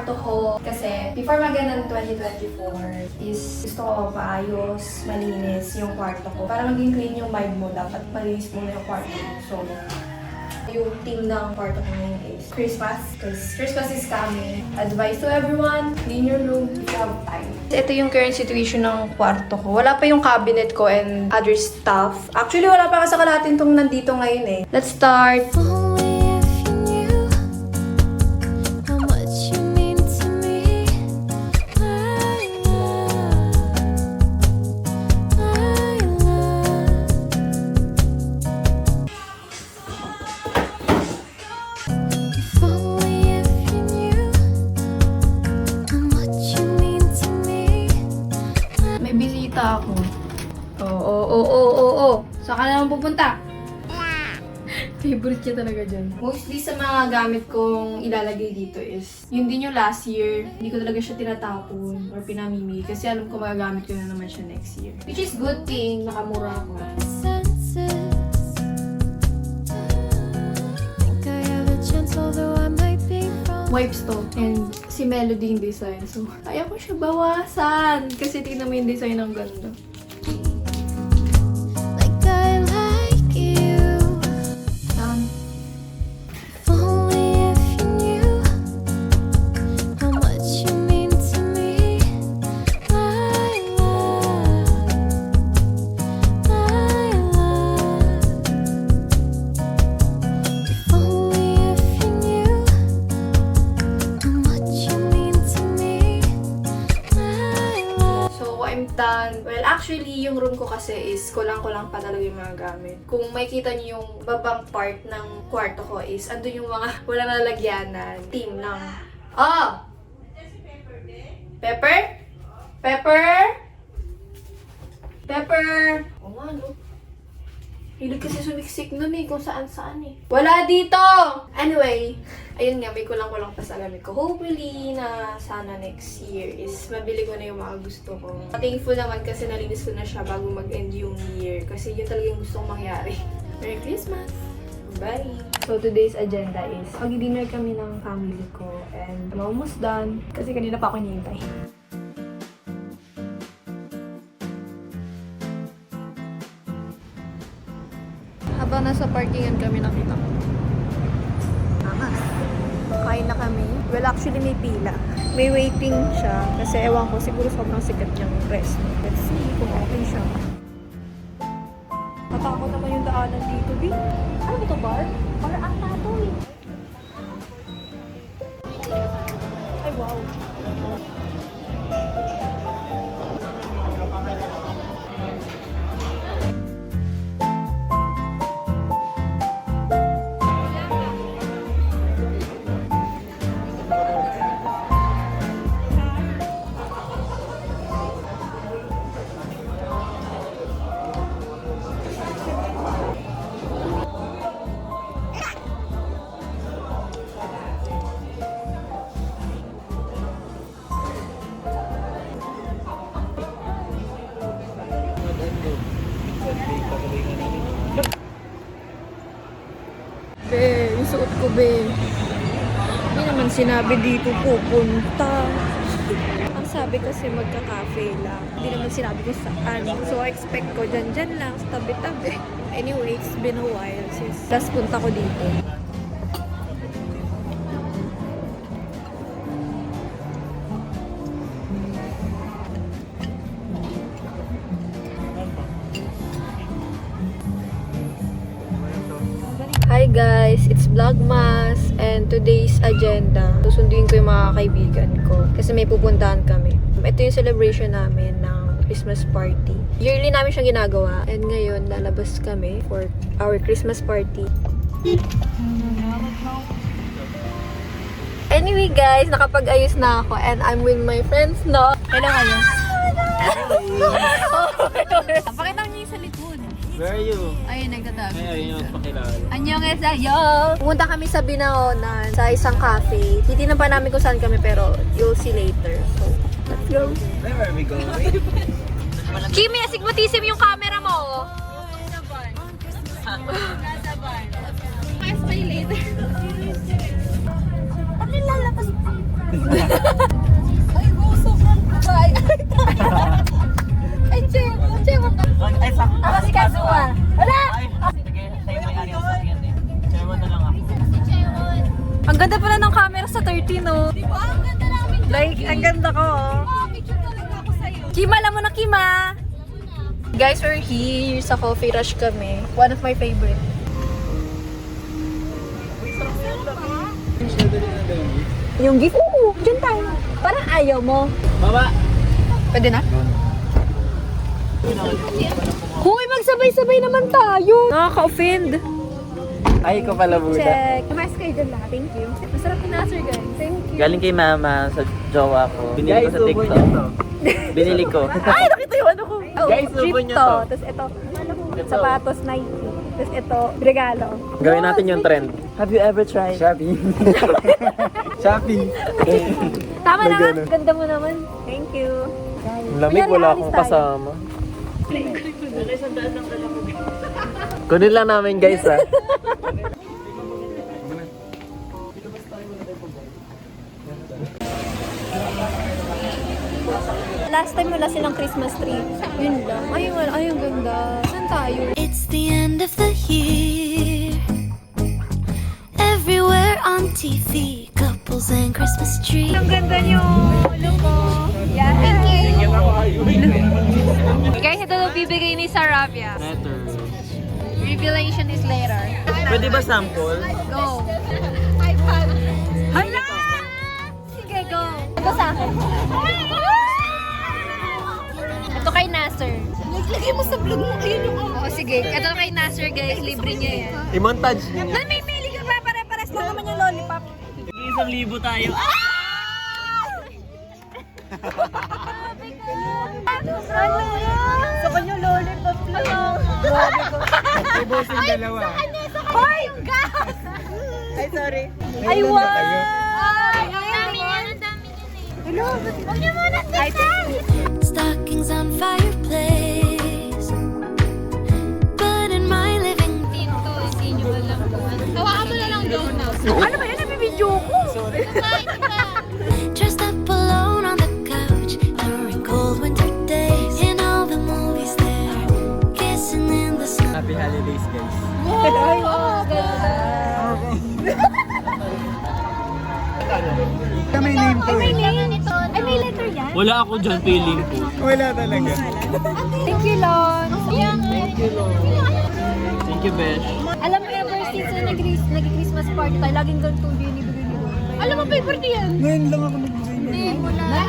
kwarto ko kasi before maganda ng 2024 is gusto ko maayos, malinis yung kwarto ko. Para maging clean yung vibe mo, dapat malinis muna yung kwarto mo. So, yung theme ng kwarto ko ngayon is Christmas. Because Christmas is coming. Advice to everyone, clean your room if you have time. Ito yung current situation ng kwarto ko. Wala pa yung cabinet ko and other stuff. Actually, wala pa kasi kalahatin tong nandito ngayon eh. Let's start. Ako. Oo. Saan ka naman pupunta? Favorite niya talaga dyan. Mostly sa mga gamit kong ilalagay dito is, yun din yung last year. Hindi ko talaga siya tinatapon or pinamimili kasi alam ko magagamit ko na naman siya next year. Which is good thing, nakamura ako. Wipes to. And si Melody yung design. So, kaya ko siya bawasan. Kasi tingnan mo yung design ng ganda. Like I like you. Done. Only if you knew how much you mean to me. My love. My love. If only if you knew done. Well, actually, yung room ko kasi is kulang-kulang pa talaga yung mga gamit. Kung makikita niyo yung babang part ng kwarto ko is andun yung mga walang lalagyanan. Team lang. Oh! Pepper? Pepper? Pepper? O nga, no? Hilig kasi sumiksik nun eh, kung saan-saan eh. Wala dito! Anyway, ayun nga, may kulang-kulang pa sa gamit ko. Hopefully na sana next year is mabili ko na yung mga gusto ko. Thankful naman kasi nalinis ko na siya bago mag-end yung year. Kasi yun talaga yung gusto kong mangyari. Merry Christmas! Bye! So today's agenda is mag-dinner kami ng family ko and I'm almost done kasi kanina pa ako hinihintay. Habang nasa parkingan kami, nakita ko. Kain na kami. Well, actually may pila. May waiting siya. Kasi ewan ko, siguro sobrang sikat niyang rest. Let's see kung okay siya. Matakot naman yung daanan dito, B. Ano ba ito, bar? Bar ata ito eh. Ay, wow. Be, yung suot ko, be. Hindi naman sinabi dito pupunta. Ang sabi kasi magka-cafe lang. Hindi naman sinabi ko saan. So, expect ko dyan lang, sa tabi-tabi. Anyway, it's been a while since last punta ko dito. Hi guys! It's Vlogmas and today's agenda. Susunduin ko yung mga kaibigan ko kasi may pupuntahan kami. Ito yung celebration namin ng Christmas party. Yearly namin siyang ginagawa and ngayon lalabas kami for our Christmas party. Anyway guys, nakapag-ayos na ako and I'm with my friends, no? Hello kayo! Pakita niyo yung sa likod. Where are you? Ayun, nagtatabi. Ayun yung pakilala. Annyeonghaseyo! Pumunta kami sa Binaonan, sa isang cafe. Titignan pa namin kung saan kami pero you'll see later. So, let's go! Where are we going? Kimi, asigmatism yung camera mo! Nasa van. Nasa van. Mas pay later. Bakit lalapas? Ay, gusto ko. Ay, ay, Chemo. Ay, sakto. Ako si Kazuha. Wala! Ay, sige, tayo may ari sa sakyan eh. Chairman na lang ako. Ang ganda pala ng camera sa 13, no? Di ba? Ang ganda namin. Like, ang ganda ko, oh. Picture talaga ako sa'yo. Kima, alam mo na, Kima! Guys, we're here sa Coffee Rush kami. One of my favorite. Yung gift? Oo, dyan tayo. Parang ayaw mo. Baba! Pwede na? Hoy, magsabay-sabay naman tayo! Nakaka-offend. Ay, ko pala muna. Check. Mas kayo dyan lahat. Thank you. Masarap na, sir, guys. Thank you. Galing kay mama sa jowa ko. Binili ko sa TikTok. Binili ko. Ay, nakita yung ano ko. Oh, Guys, trip subo nyo to. to. Tapos ito, sapatos, Nike. Tapos ito, regalo. Gawin natin yung trend. Have you ever tried? Shopee. Shopee. Tama na nga. Ganda mo naman. Thank you. Lamig, wala akong kasama. Kunin lang namin guys ha. Last time wala silang Christmas tree. Yun lang. Ay, wala. Ay, ang ganda. Saan tayo? It's the end of the year. Everywhere on TV, couples and Christmas trees. Ang ganda niyo. Look ko. Yeah. Thank you. Guys, ito daw bibigay ni Sarabia. Letter. Revelation is later. Pwede ba sample? Go. iPad. Hala! Sige, go. Ito sa akin. Ito kay Nasser. Naglagay mo sa vlog mo. Ayun yung Oo, sige. Ito kay Nasser, guys. Libre niya yan. I-montage niyo. Namimili ka ba? Pare-pares lang naman yung lollipop. Sige, 1,000 tayo. Sa kanya lollipop lang. Ay, bossing dalawa. Hoy! Gas! Ay, sorry. Ay, wow! Ay, ang dami yan. Ang dami yan eh. Hello? Huwag niyo muna tignan. Stockings on fireplace. But in my living Hawakan mo na lang donuts. Ano ba yan? Nabibidyo ko. Kumain ka. dressed up alone on the couch during cold winter days. In all the movies there, kissing in the snow. Happy holidays guys. Ay, wow. Ganda. May name to May name ito. Ay, may letter yan. Wala ako dyan, feeling ko. Wala talaga. Thank you, Lon. Thank you, Besh. Alam mo, ever since na nag-Christmas party tayo, laging ganito binibigay ni Lon. Alam mo, favorite yan. Ngayon lang ako nagbigay niya.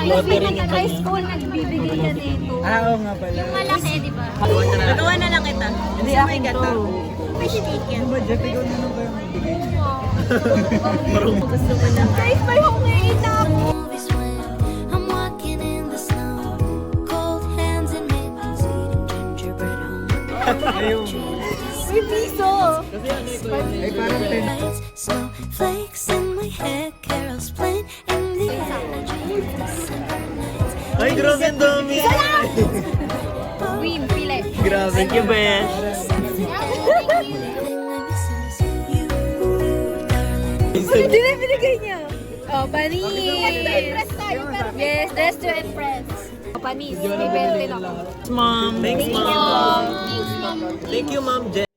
Lottery na high school, nagbibigay ka dito. Oo nga pala. Malaki, di ba? Gagawa na lang kita. Hindi ako ito. Ano ba, Jeff? Ikaw na lang ba yung magbigay niya? Guys, may homemade na ako. Movies when I'm walking in the snow, cold hands and mittens, eating gingerbread home. Ayun. May piso. Ay, parang 10. Lights, snowflakes in my hair, carols playing in the air. I dream of December nights. Ay, grabe ang dami. Win, pili. Grabe. Thank you, Besh. Hindi na binigay niya. Oh, panis. Yes, dress to impress. Oh, panis. May 20 lang. Mom. Thanks, Mom. Thank you, Mom. Jeff.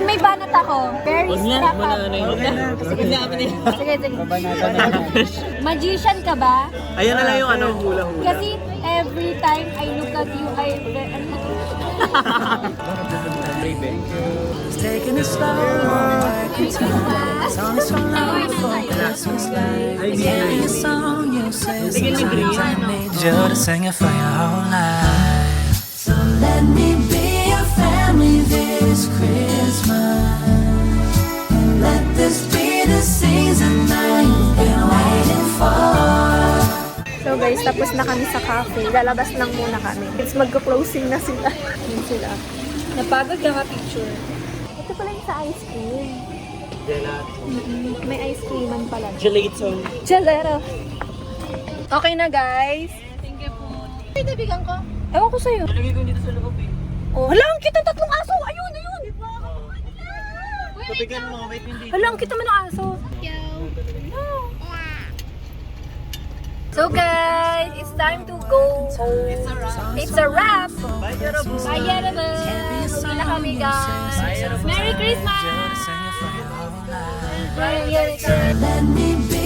May banat ako. Very Huwag na. stuck Wala up. na yun. Sige, Sige, sige. Magician ka ba? Ayan na lang yung ano, hula-hula. Kasi every time I look at you, Taking it slow, songs from love for Christmas Day. Yeah, your song you say sometimes I need you to sing it for your whole life. So let me be your family this Christmas. Let this be the season that you've been waiting for. So guys, tapos na kami sa cafe. Lalabas lang muna kami. It's magka-closing na sila. Yun sila. Napagod ka ka-picture. Ito pala yung sa ice cream. May ice creaman pala. Gelato. Gelato. Okay na guys. Thank you po. Ay, nabigan ko. Ewan ko sa'yo. Lagay ko dito sa loob eh. Oh, hala, ang kita tatlong aso. Ayun, ayun. Tabigan mo, wait hindi. Hala, ang kita mo ng aso. Thank you. So guys, it's time to go home. It's a wrap. Bye naman. Uwi na kami guys. Merry Christmas! Let me be